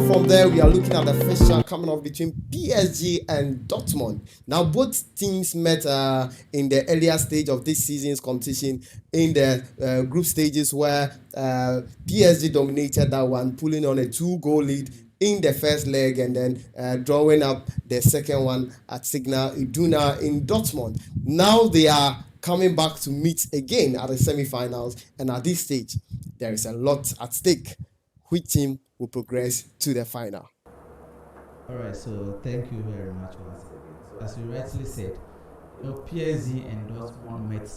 from there, we are looking at the fixture coming off between PSG and Dortmund. Now, both teams met in the earlier stage of this season's competition in the group stages where PSG dominated that one, pulling on a 2-goal lead in the first leg and then drawing up the second one at Signal Iduna in Dortmund. Now they are coming back to meet again at the semi-finals, and at this stage, there is a lot at stake. Which team will progress to the final? All right, so thank you very much once again. So as you rightly said, PSG and Dortmund met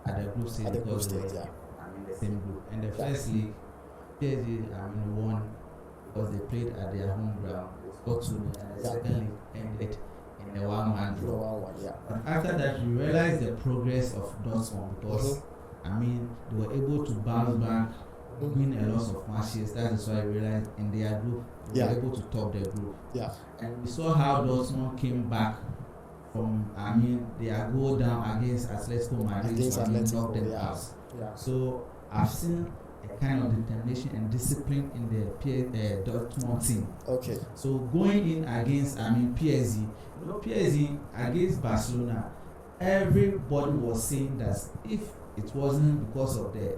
at the group stage because they were in the same group. And the first league, PSG won because they played at their home ground, got to, and the second league ended in a one-man draw. But after that, we realized the progress of Dortmund because they were able to bounce back, win a lot of matches. That is why I realized in their group they were able to top their group. And we saw how Dortmund came back from their goal down against Atletico Madrid and knocked them out. So I've seen a kind of determination and discipline in the Dortmund team. So going in against PSG, PSG against Barcelona, everybody was saying that if it wasn't because of the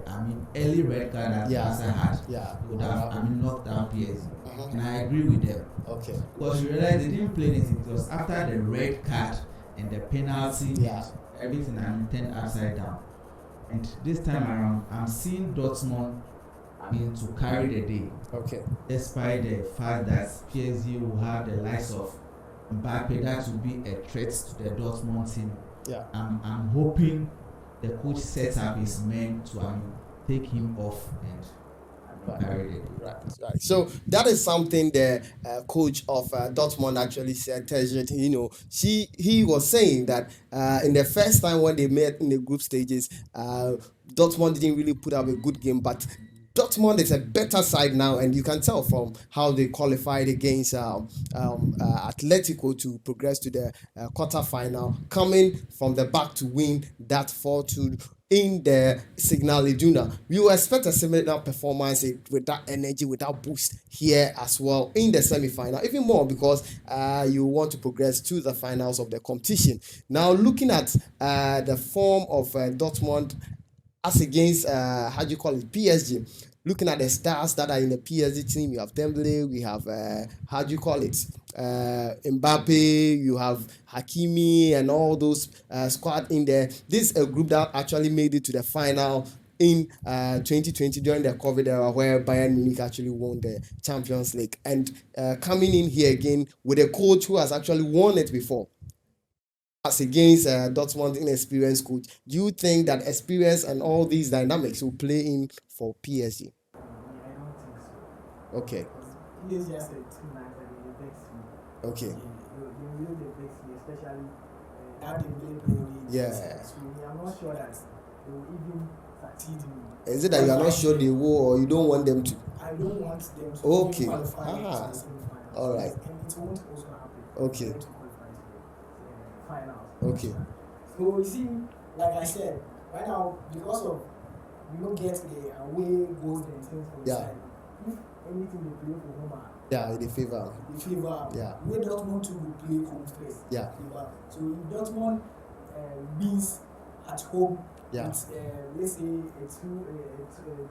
early red card that Barca had, they would have knocked down PSG. And I agree with them. Because you realize they didn't play anything. It was after the red card and the penalty, everything turned upside down. And this time around, I'm seeing Dortmund to carry the day. Despite the fact that PSG will have the likes of Mbappe, that will be a threat to the Dortmund team. I'm hoping the coach sets up his men to take him off and carry the day. Right. So that is something the coach of Dortmund actually said. Terzic, he was saying that in the first time when they met in the group stages, Dortmund didn't really put up a good game, but Dortmund is a better side now, and you can tell from how they qualified against Atletico to progress to the quarter-final, coming from the back to win that 4-2 in the Signal Iduna. We will expect a similar performance with that energy, with that boost here as well in the semi-final, even more because you want to progress to the finals of the competition. Now, looking at the form of Dortmund as against PSG, looking at the stars that are in the PSG team, you have Dembele, we have mbappe, you have Hakimi, and all those squad in there. This is a group that actually made it to the final in 2020 during the COVID era, where Bayern Munich actually won the Champions League, and coming in here again with a coach who has actually won it before. As against Dortmund inexperienced coach, do you think that experience and all these dynamics will play in for PSG? I don't think so. Okay. PSG has a team that they vex me. Okay. They really vex me, especially that they really play. So I'm not sure that they will even succeed me. Is it that you are not sure they will, or you don't want them to? I don't want them to qualify to the semi-finals. All right. And it won't also happen. Okay. Finals. Okay. So you see, like I said, right now because of we don't get the away goals and things from the side. If anything they play for home, they favor. We Dortmund to will play home first. So if Dortmund wins at home, it's let's say a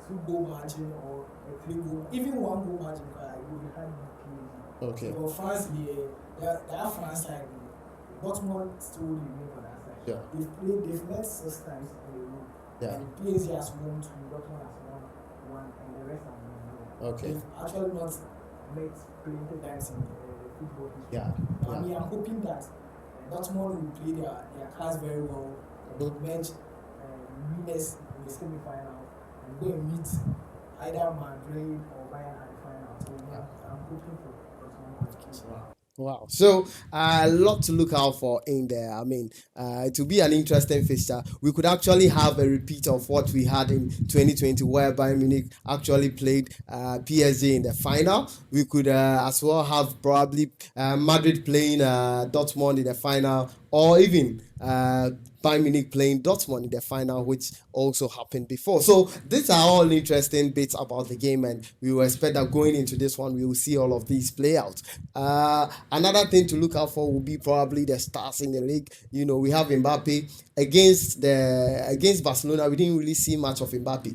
two-goal margin or a 3-goal, even 1-goal margin, it will be hard to play. So France, that France side. Dortmund still remain on that side. They've met 6 times in a row. And PSG has won 2, Dortmund has won 1, and the rest have won 0. They've actually not met plenty times in football history. I'm hoping that Dortmund will play their cards very well, match winners in the semi-final, and go and meet either Madrid or Bayern at the final. So I'm hoping for Dortmund qualification. Wow. So a lot to look out for in there. It will be an interesting fixture. We could actually have a repeat of what we had in 2020, where Bayern Munich actually played PSG in the final. We could as well have probably Madrid playing Dortmund in the final, or even Bayern Munich playing Dortmund in the final, which also happened before. So these are all interesting bits about the game, and we will expect that going into this one, we will see all of these play out. Another thing to look out for will be probably the stars in the league. We have Mbappe against Barcelona. We didn't really see much of Mbappe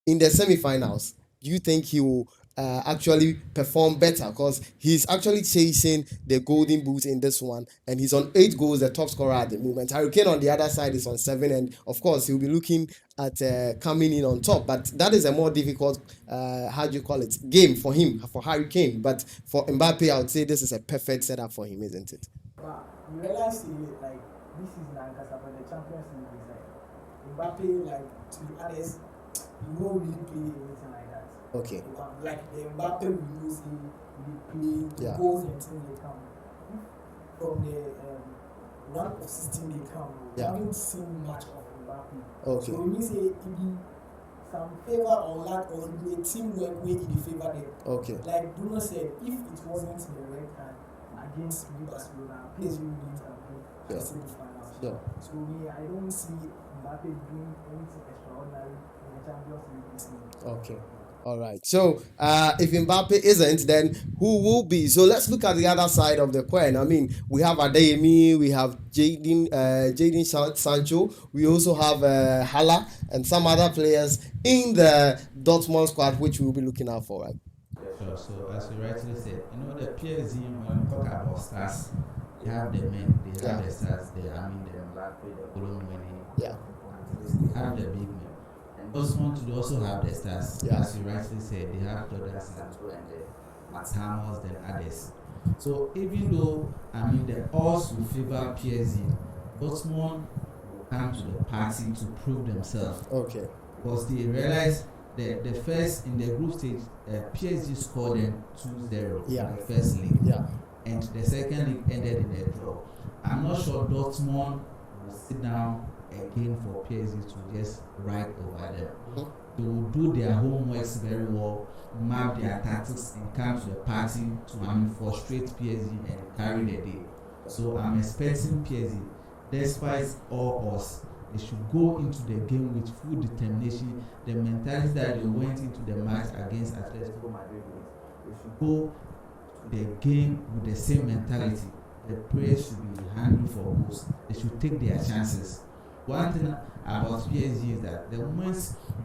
in the semi-finals. Do you think he will actually perform better, because he's actually chasing the golden boot in this one, and he's on 8 goals, the top scorer at the moment. Harry Kane on the other side is on 7, and of course he'll be looking at coming in on top, but that is a more difficult game for him, for Harry Kane. But for Mbappe, I would say this is a perfect setup for him, isn't it? You realize like this is Lancaster, but the Champions League is like Mbappe, like to be honest, you won't really play anything like that. Okay. Like the Mbappe we use him, we play the goals and things they come from the run of 16 they come. We haven't seen much of Mbappe. Okay. So when you say it be some favor or lack or the teamwork way in the favor there. Okay. Like Bruno said, if it wasn't the red card against Barcelona, PSG wouldn't have been the semi-finals. So I don't see Mbappe doing anything extraordinary in the Champions League this season. Okay. All right. So if Mbappe isn't, then who will be? So let's look at the other side of the coin. I mean, we have Adeyemi, we have Jadon Sancho, we also have Hala and some other players in the Dortmund squad, which we'll be looking out for, right? Sure. So as you rightly said, the PSG, when we talk about stars, they have the men, they have the stars, the Mbappe, the Colomboani, they have the big men. Dortmund to also have the stars, as you rightly said, they have Jordan Sancho and the Matamos and others. So even though the odds will favor PSG, Dortmund will come to the party to prove themselves. Okay. Because they realize that the first in the group stage, PSG scored them 2-0 in the first leg. And the second leg ended in a draw. I'm not sure Dortmund will sit down again for PSG to just ride over them. They will do their homeworks very well, map their tactics, and come to the party to frustrate PSG and carry the day. So I'm expecting PSG, despite all odds, they should go into the game with full determination. The mentality that they went into the match against Atletico Madrid with, they should go to the game with the same mentality. The players should be hungry for goals. They should take their chances. One thing about PSG is that the moment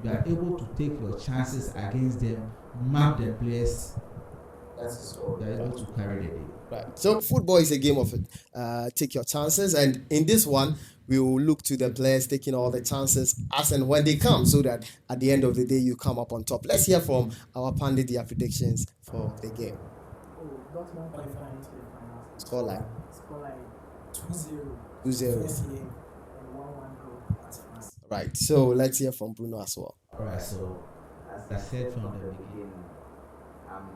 you are able to take your chances against them, map the players, that's all. You are able to carry the day. Right. So football is a game of take your chances, and in this one, we will look to the players taking all the chances as and when they come, so that at the end of the day, you come up on top. Let's hear from our pundit their predictions for the game. Dortmund qualifying to the finals. Scoreline 2-0. 2-0. First leg and 1-1 goal at France. Right. So let's hear from Bruno as well. Alright, so as I said from the beginning, I'm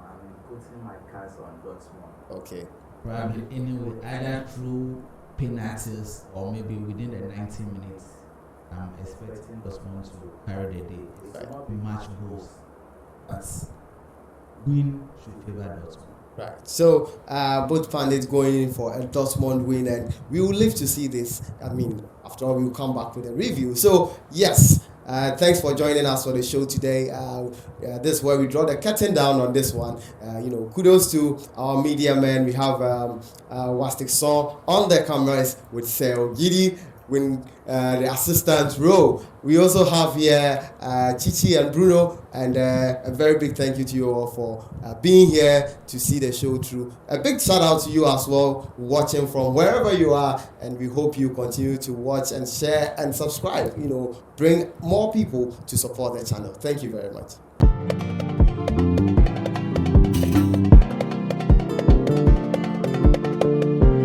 putting my cards on Dortmund. Okay. probably anyway, either through penalties or maybe within the 90 minutes. I'm expecting Dortmund to carry the day. It will not be much goals, but win should favor Dortmund. Right. So both pundits going in for a Dortmund win, and we will live to see this. I mean, after all, we will come back with a review. So yes, thanks for joining us for the show today. This is where we draw the curtain down on this one. Kudos to our media men. We have Wastik Song on the cameras with Seo Gidi when the assistant row. We also have here Chichi and Bruno, and a very big thank you to you all for being here to see the show through. A big shout out to you as well, watching from wherever you are, and we hope you continue to watch and share and subscribe. Bring more people to support the channel. Thank you very much.